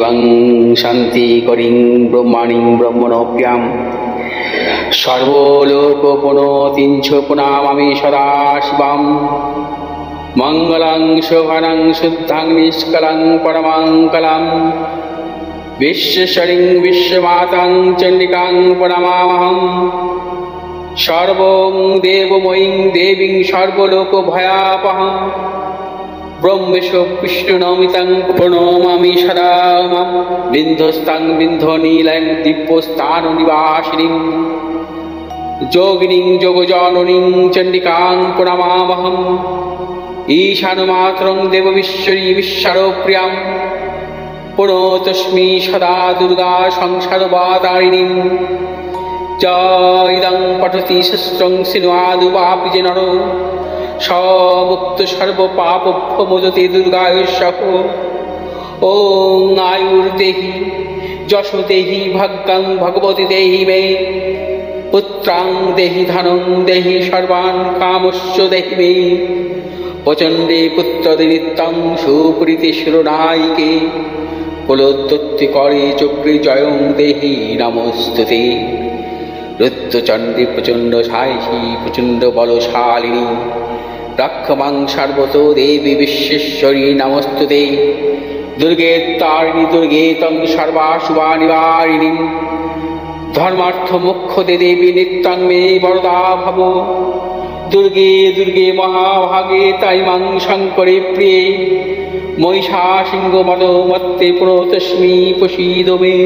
শিবং শান্তি করিং ব্রহ্মাণিং ব্রহ্মণোপ্যাম সর্বলোকপুনতিঞ্চ প্রণামামি সদা শিবম মঙ্গলং শোভনং শুদ্ধং নিষ্কলং পরমঙ্গলম বিশ্বশ্বরিং বিশ্বমাতাং চণ্ডিকাং প্রণমামহম সর্বং দেবময়ীং দেবীং সর্বলোকভয়াপহম ব্রহ্মেশ বিষ্ণুনমিতং প্রণমামি সদা মাম বিন্ধস্তাং বিন্ধনীলং দিব্যস্থাননিবাসিনীং যোগিনীং যোগজননীং চণ্ডিকাং প্রণমামহম ঈশানমাতরং দেববিশ্বরী বিশ্বরপ্রিয়াং প্রণতস্মি সদা দুর্গা সংসারবাতারিণীং ইদং পঠতি শস্ত্রং সিনুয়াদুপাপি যে নর সমুক্ত সর্বপাপভ্যো মোদতে দুর্গায়ুঃসহ ওং আয়ুর্দেহি যশো দেহি ভাগ্যং ভগবতী দেহি মে পুত্রাং দেহি ধনং দেহি সর্বান কামস্য দেহি মে প্রচণ্ডে পুত্রদে নিত্যং সুপ্রীতি শিরোনায়িকে কুলোদ্যুক্তি করে চক্রে জয়ং দেহি নমস্তুতে রুদ্রচণ্ডী প্রচণ্ড সাহসী প্রচণ্ড বলশালিনী রক্ষমাং সর্বত দেবী বিশ্বেশ্বরী নমস্তুতে দুর্গে তারিণী দুর্গে তং সর্বাশুভা নিবারিণী ধর্মার্থ মোক্ষদে দেবী নিত্যং মে বরদা ভব দুর্গে দুর্গে মহাভাগে তাই মাং শঙ্করে প্রিয়ে মহিষা সিংহ মদমত্তে প্রতস্মি প্রসীদ মে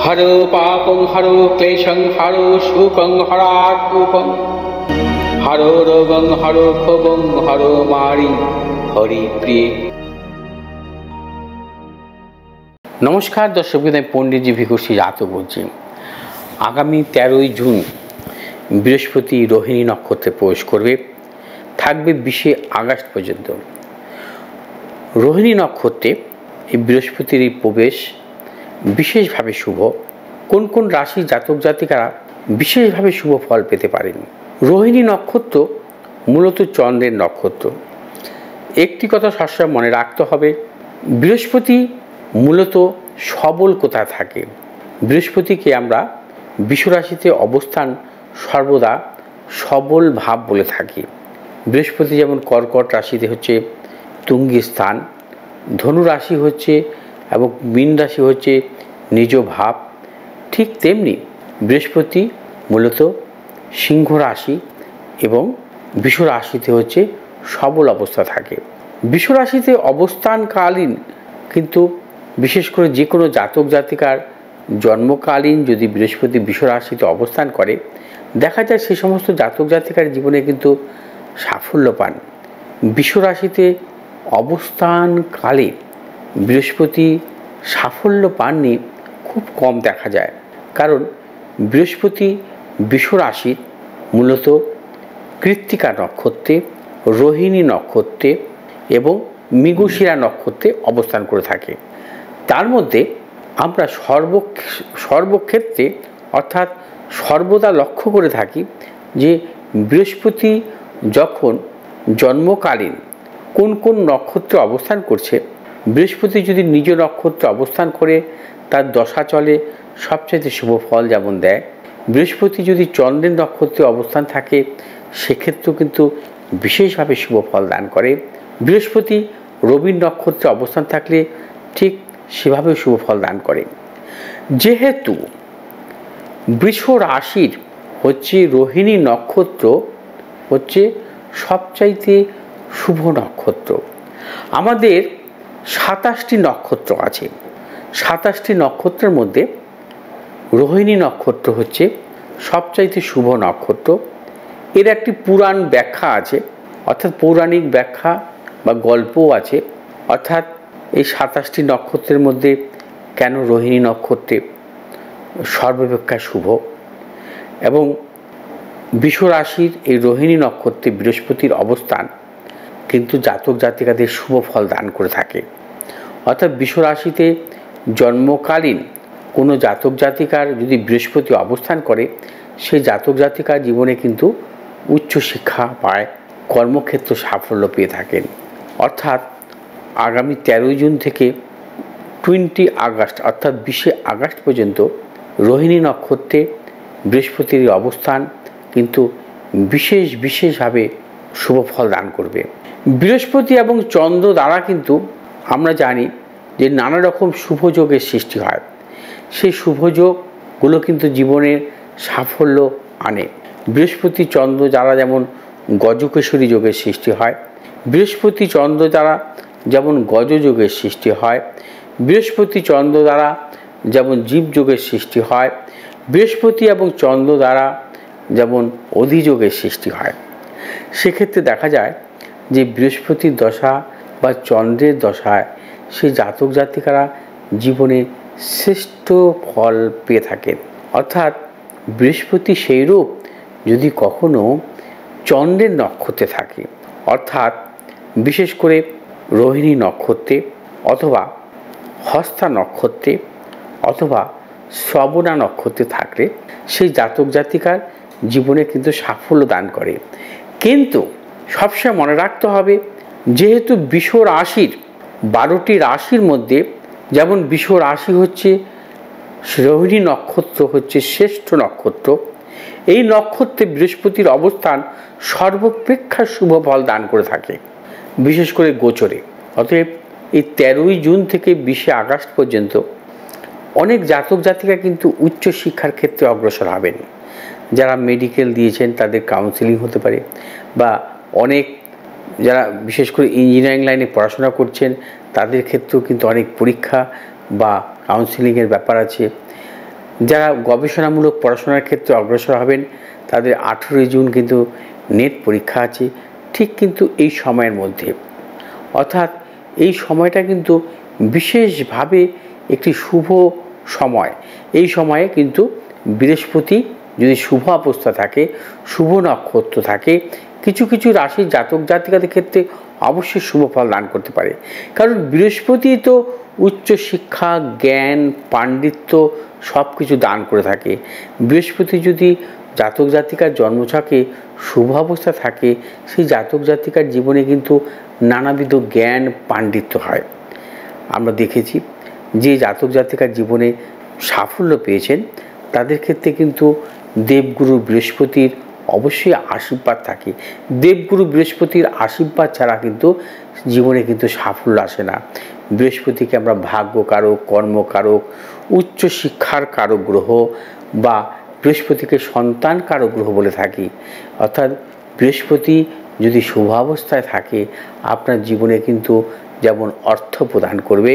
হর পাপং হর ক্লেশং হর সুখং হরাকুপং হর রোগং হর ক্ষোভং হর মারি হরি প্রিয়ে। নমস্কার দর্শক, আমি পণ্ডিতজি ভিকুশ্রী জাতক বলছি। আগামী 13ই জুন বৃহস্পতি রোহিণী নক্ষত্রে প্রবেশ করবে, থাকবে 20 আগস্ট পর্যন্ত। রোহিণী নক্ষত্রে এই বৃহস্পতির এই প্রবেশ বিশেষভাবে শুভ। কোন কোন রাশি জাতক জাতিকারা বিশেষভাবে শুভ ফল পেতে পারেন? রোহিণী নক্ষত্র মূলত চন্দ্রের নক্ষত্র। একটি কথা সবসময় মনে রাখতে হবে, বৃহস্পতি মূলত সবল কোথায় থাকে? বৃহস্পতিকে আমরা বিশ্বরাশিতে অবস্থান সর্বদা সবল ভাব বলে থাকি। বৃহস্পতি যেমন কর্কট রাশিতে হচ্ছে তুঙ্গী স্থান, ধনু রাশি হচ্ছে এবং মীন রাশি হচ্ছে নিজ ভাব, ঠিক তেমনি বৃহস্পতি মূলত সিংহ রাশি এবং বৃষ রাশিতে হচ্ছে সবল অবস্থা থাকে। বৃষ রাশিতে অবস্থানকালীন কিন্তু বিশেষ করে যে কোনো জাতক জাতিকার জন্মকালীন যদি বৃহস্পতি বৃষ রাশিতে অবস্থান করে, দেখা যায় সে সমস্ত জাতক জাতিকার জীবনে কিন্তু সাফল্য পান। বৃষ রাশিতে অবস্থানকালে বৃহস্পতি সাফল্য পাননি খুব কম দেখা যায়, কারণ বৃহস্পতি বৃষ রাশির মূলত কৃত্তিকা নক্ষত্রে, রোহিণী নক্ষত্রে এবং মৃগশিরা নক্ষত্রে অবস্থান করে থাকে। তার মধ্যে আমরা সর্বক্ষেত্রে অর্থাৎ সর্বদা লক্ষ্য করে থাকি যে বৃহস্পতি যখন জন্মকালীন কোন কোন নক্ষত্রে অবস্থান করছে। বৃহস্পতি যদি নিজ নক্ষত্রে অবস্থান করে তার দশা চলে সবচেয়ে শুভ ফল যেমন দেয়। বৃহস্পতি যদি চন্দ্রের নক্ষত্রে অবস্থান থাকে সেক্ষেত্রেও কিন্তু বিশেষভাবে শুভ ফল দান করে। বৃহস্পতি রবির নক্ষত্রে অবস্থান থাকলে ঠিক সেভাবে শুভ ফল দান করে। যেহেতু বৃষ রাশির হচ্ছে রোহিণী নক্ষত্র হচ্ছে সবচাইতে শুভ নক্ষত্র। আমাদের 27টি নক্ষত্র আছে। 27টি নক্ষত্রের মধ্যে রোহিণী নক্ষত্র হচ্ছে সবচাইতে শুভ নক্ষত্র। এর একটি পুরাণ ব্যাখ্যা আছে, অর্থাৎ পৌরাণিক ব্যাখ্যা বা গল্পও আছে, অর্থাৎ এই 27টি নক্ষত্রের মধ্যে কেন রোহিণী নক্ষত্রে সর্বাপেক্ষা শুভ এবং বৃষ রাশির এই রোহিণী নক্ষত্রে বৃহস্পতির অবস্থান কিন্তু জাতক জাতিকাদের শুভ ফল দান করে থাকে। অর্থাৎ বৃষ রাশিতে জন্মকালীন কোনো জাতক জাতিকার যদি বৃহস্পতি অবস্থান করে, সেই জাতক জাতিকার জীবনে কিন্তু উচ্চ শিক্ষা পায়, কর্মক্ষেত্র সাফল্য পেয়ে থাকেন। অর্থাৎ আগামী 13 জুন থেকে আগস্ট অর্থাৎ 20 আগস্ট পর্যন্ত রোহিণী নক্ষত্রে বৃহস্পতির অবস্থান কিন্তু বিশেষভাবে শুভ ফল দান করবে। বৃহস্পতি এবং চন্দ্র দ্বারা কিন্তু আমরা জানি যে নানা রকম শুভযোগের সৃষ্টি হয়। সেই শুভযোগগুলো কিন্তু জীবনের সাফল্য আনে। বৃহস্পতি চন্দ্র দ্বারা যেমন গজকেশরী যোগের সৃষ্টি হয়, বৃহস্পতি চন্দ্র দ্বারা যেমন গজযোগের সৃষ্টি হয়, বৃহস্পতি চন্দ্র দ্বারা যেমন জীবযোগের সৃষ্টি হয়, বৃহস্পতি এবং চন্দ্র দ্বারা যেমন অধিযোগের সৃষ্টি হয়। সেক্ষেত্রে দেখা যায় যে বৃহস্পতির দশা বা চন্দ্রের দশায় সেই জাতক জাতিকারা জীবনে শ্রেষ্ঠ ফল পেয়ে থাকেন। অর্থাৎ বৃহস্পতি সেইরূপ যদি কখনো চন্দ্রের নক্ষত্রে থাকে, অর্থাৎ বিশেষ করে রোহিণী নক্ষত্রে অথবা হস্তা নক্ষত্রে অথবা শ্রবণা নক্ষত্রে থাকলে সেই জাতক জাতিকার জীবনে কিন্তু সাফল্য দান করে। কিন্তু সবসময় মনে রাখতে হবে, যেহেতু বৃষ রাশির 12টি রাশির মধ্যে যেমন বৃষ রাশি হচ্ছে রোহিণী নক্ষত্র হচ্ছে শ্রেষ্ঠ নক্ষত্র, এই নক্ষত্রে বৃহস্পতির অবস্থান সর্বাপেক্ষা শুভ ফল দান করে থাকে, বিশেষ করে গোচরে। অতএব এই 13ই জুন থেকে 20 আগস্ট পর্যন্ত অনেক জাতক জাতিকা কিন্তু উচ্চ শিক্ষার ক্ষেত্রে অগ্রসর হবেন। যারা মেডিকেল দিয়েছেন তাদের কাউন্সিলিং হতে পারে, বা অনেক যারা বিশেষ করে ইঞ্জিনিয়ারিং লাইনে পড়াশোনা করছেন তাদের ক্ষেত্রেও কিন্তু অনেক পরীক্ষা বা কাউন্সিলিংয়ের ব্যাপার আছে। যারা গবেষণামূলক পড়াশোনার ক্ষেত্রে অগ্রসর হবেন তাদের 18ই জুন কিন্তু নেট পরীক্ষা আছে। ঠিক কিন্তু এই সময়ের মধ্যে, অর্থাৎ এই সময়টা কিন্তু বিশেষভাবে একটি শুভ সময়। এই সময়ে কিন্তু বৃহস্পতি যদি শুভ অবস্থা থাকে, শুভ নক্ষত্র থাকে, কিছু কিছু রাশির জাতক জাতিকাদের ক্ষেত্রে অবশ্যই শুভ ফল দান করতে পারে। কারণ বৃহস্পতি তো উচ্চ শিক্ষা, জ্ঞান, পাণ্ডিত্য সব কিছু দান করে থাকে। বৃহস্পতি যদি জাতক জাতিকার জন্মছকে শুভ অবস্থা থাকে, সেই জাতক জাতিকার জীবনে কিন্তু নানাবিধ জ্ঞান পাণ্ডিত্য হয়। আমরা দেখেছি যে জাতক জাতিকার জীবনে সাফল্য পেয়েছেন তাদের ক্ষেত্রে কিন্তু দেবগুরু বৃহস্পতির অবশ্যই আশীর্বাদ থাকে। দেবগুরু বৃহস্পতির আশীর্বাদ ছাড়া কিন্তু জীবনে কিন্তু সাফল্য আসে না। বৃহস্পতিকে আমরা ভাগ্যকারক, কর্মকারক, উচ্চ শিক্ষার কারক গ্রহ বা বৃহস্পতিকে সন্তান কারক গ্রহ বলে থাকি। অর্থাৎ বৃহস্পতি যদি শুভ অবস্থায় থাকে আপনার জীবনে কিন্তু যেমন অর্থ প্রদান করবে,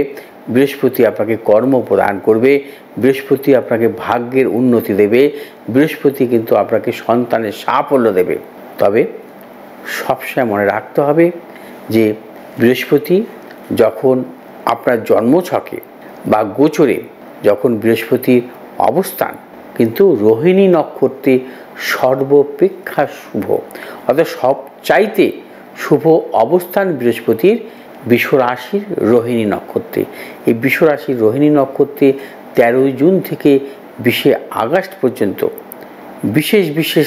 বৃহস্পতি আপনাকে কর্ম প্রদান করবে, বৃহস্পতি আপনাকে ভাগ্যের উন্নতি দেবে, বৃহস্পতি কিন্তু আপনাকে সন্তানের সাফল্য দেবে। তবে সবসময় মনে রাখতে হবে যে বৃহস্পতি যখন আপনার জন্মছকে বা গোচরে যখন বৃহস্পতির অবস্থান কিন্তু রোহিণী নক্ষত্রে সর্বাপেক্ষা শুভ, অর্থাৎ সবচাইতে শুভ অবস্থান বৃহস্পতির বৃষ রাশির রোহিণী নক্ষত্রে। এই বৃষ রাশির রোহিণী নক্ষত্রে 13ই জুন থেকে 20 আগস্ট পর্যন্ত বিশেষ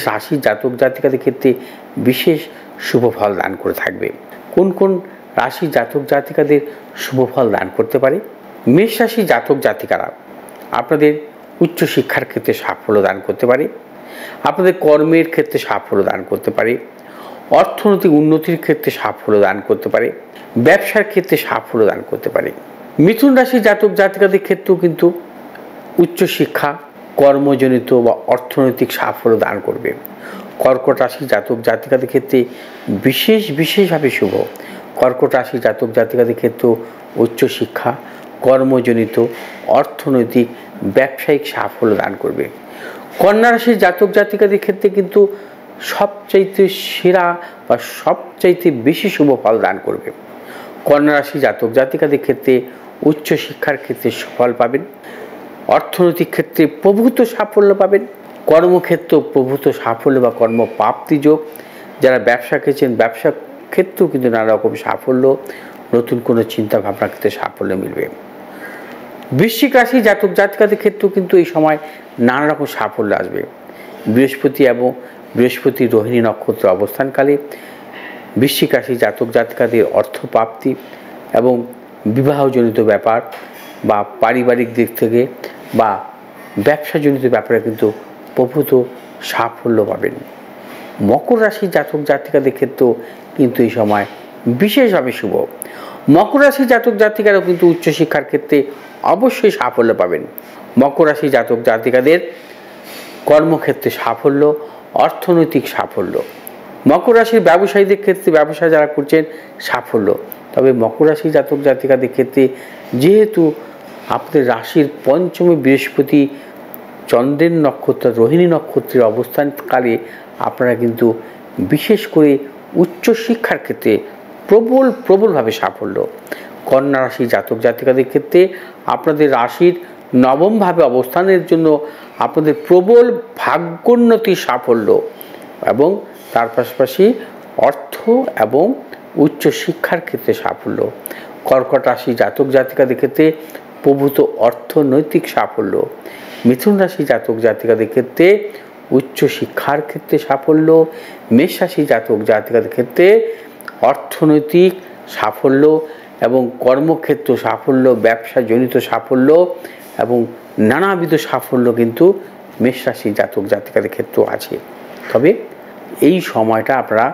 রাশির জাতক জাতিকাদের ক্ষেত্রে বিশেষ শুভ ফল দান করে থাকবে। কোন কোন রাশির জাতক জাতিকাদের শুভ ফল দান করতে পারে? মেষ রাশির জাতক জাতিকারা আপনাদের উচ্চ শিক্ষার ক্ষেত্রে সাফল্য দান করতে পারে, আপনাদের কর্মের ক্ষেত্রে সাফল্য দান করতে পারে, অর্থনৈতিক উন্নতির ক্ষেত্রে সাফল্য দান করতে পারে, ব্যবসার ক্ষেত্রে সাফল্য দান করতে পারে। মিথুন রাশির জাতক জাতিকাদের ক্ষেত্রেও কিন্তু উচ্চ শিক্ষা, কর্মজনিত বা অর্থনৈতিক সাফল্য দান করবে। কর্কট রাশির জাতক জাতিকাদের ক্ষেত্রে বিশেষভাবে শুভ। কর্কট রাশির জাতক জাতিকাদের ক্ষেত্রেও উচ্চ শিক্ষা, কর্মজনিত, অর্থনৈতিক, ব্যবসায়িক সাফল্য দান করবে। কন্যা রাশির জাতক জাতিকাদের ক্ষেত্রে কিন্তু সবচাইতে সেরা বা সবচাইতে বেশি শুভ ফল দান করবে। কন্যা রাশির জাতক জাতিকাদের ক্ষেত্রে উচ্চ শিক্ষার ক্ষেত্রে সুফল পাবেন, অর্থনৈতিক ক্ষেত্রে প্রভূত সাফল্য পাবেন, কর্মক্ষেত্র প্রভূত সাফল্য বা কর্মপ্রাপ্তি যোগ। যারা ব্যবসা করছেন ব্যবসা ক্ষেত্রেও কিন্তু নানা রকম সাফল্য, নতুন কোনো চিন্তা ভাবনার ক্ষেত্রে সাফল্য মিলবে। বৃশ্চিক রাশি জাতক জাতিকাদের ক্ষেত্রেও কিন্তু এই সময় নানা রকম সাফল্য আসবে। বৃহস্পতি রোহিণী নক্ষত্র অবস্থানকালে বৃশ্চিক রাশি জাতক জাতিকাদের অর্থপ্রাপ্তি এবং বিবাহজনিত ব্যাপার বা পারিবারিক দিক থেকে বা ব্যবসাজনিত ব্যাপারে কিন্তু প্রভূত সাফল্য পাবেন। মকর রাশির জাতক জাতিকাদের ক্ষেত্রেও কিন্তু এই সময় বিশেষভাবে শুভ। মকর রাশির জাতক জাতিকারাও কিন্তু উচ্চশিক্ষার ক্ষেত্রে অবশ্যই সাফল্য পাবেন। মকর রাশির জাতক জাতিকাদের কর্মক্ষেত্রে সাফল্য, অর্থনৈতিক সাফল্য। মকর রাশির ব্যবসায়ীদের ক্ষেত্রে ব্যবসা যারা করছেন সাফল্য। তবে মকর রাশির জাতক জাতিকাদের ক্ষেত্রে যেহেতু আপনাদের রাশির পঞ্চমে বৃহস্পতি চন্দ্রের নক্ষত্র রোহিণী নক্ষত্রের অবস্থানকালে আপনারা কিন্তু বিশেষ করে উচ্চশিক্ষার ক্ষেত্রে প্রবলভাবে সাফল্য। কন্যা রাশির জাতক জাতিকাদের ক্ষেত্রে আপনাদের রাশির নবমভাবে অবস্থানের জন্য আপনাদের প্রবল ভাগ্যোন্নতির সাফল্য এবং তার পাশাপাশি অর্থ এবং উচ্চশিক্ষার ক্ষেত্রে সাফল্য। কর্কট রাশি জাতক জাতিকাদের ক্ষেত্রে প্রভূত অর্থনৈতিক সাফল্য। মিথুন রাশি জাতক জাতিকাদের ক্ষেত্রে উচ্চশিক্ষার ক্ষেত্রে সাফল্য। মেষ রাশি জাতক জাতিকাদের ক্ষেত্রে অর্থনৈতিক সাফল্য এবং কর্মক্ষেত্র সাফল্য, ব্যবসাজনিত সাফল্য এবং নানাবিধ সাফল্য কিন্তু মেষ রাশি জাতক জাতিকাদের ক্ষেত্রেও আছে। তবে এই সময়টা আপনারা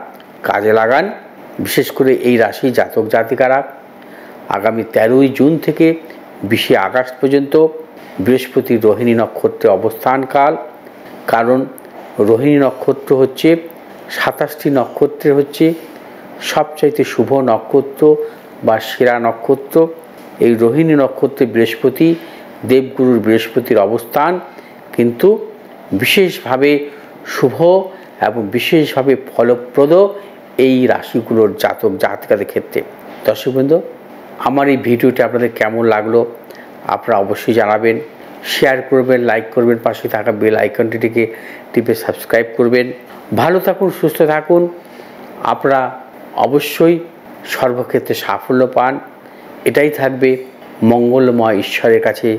কাজে লাগান। বিশেষ করে এই রাশি জাতক জাতিকারা আগামী 13ই জুন থেকে 20শে আগস্ট পর্যন্ত বৃহস্পতি রোহিণী নক্ষত্রে অবস্থানকাল। কারণ রোহিণী নক্ষত্র হচ্ছে 27টি নক্ষত্রে হচ্ছে সবচাইতে শুভ নক্ষত্র বা সেরা নক্ষত্র। এই রোহিণী নক্ষত্রে বৃহস্পতি দেবগুরুর বৃহস্পতির অবস্থান কিন্তু বিশেষভাবে শুভ এবং বিশেষভাবে ফলপ্রদ এই রাশিগুলোর জাতক জাতিকাদের ক্ষেত্রে। দর্শকবৃন্দ, আমার এই ভিডিওটি আপনাদের কেমন লাগলো আপনারা অবশ্যই জানাবেন। শেয়ার করবেন, লাইক করবেন, পাশে থাকা বেল আইকনটিকে টিপে সাবস্ক্রাইব করবেন। ভালো থাকুন, সুস্থ থাকুন। আপনারা অবশ্যই সর্বক্ষেত্রে সাফল্য পান, এটাই থাকবে মঙ্গলময় ঈশ্বরের কাছে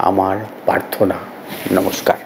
আমার প্রার্থনা। নমস্কার।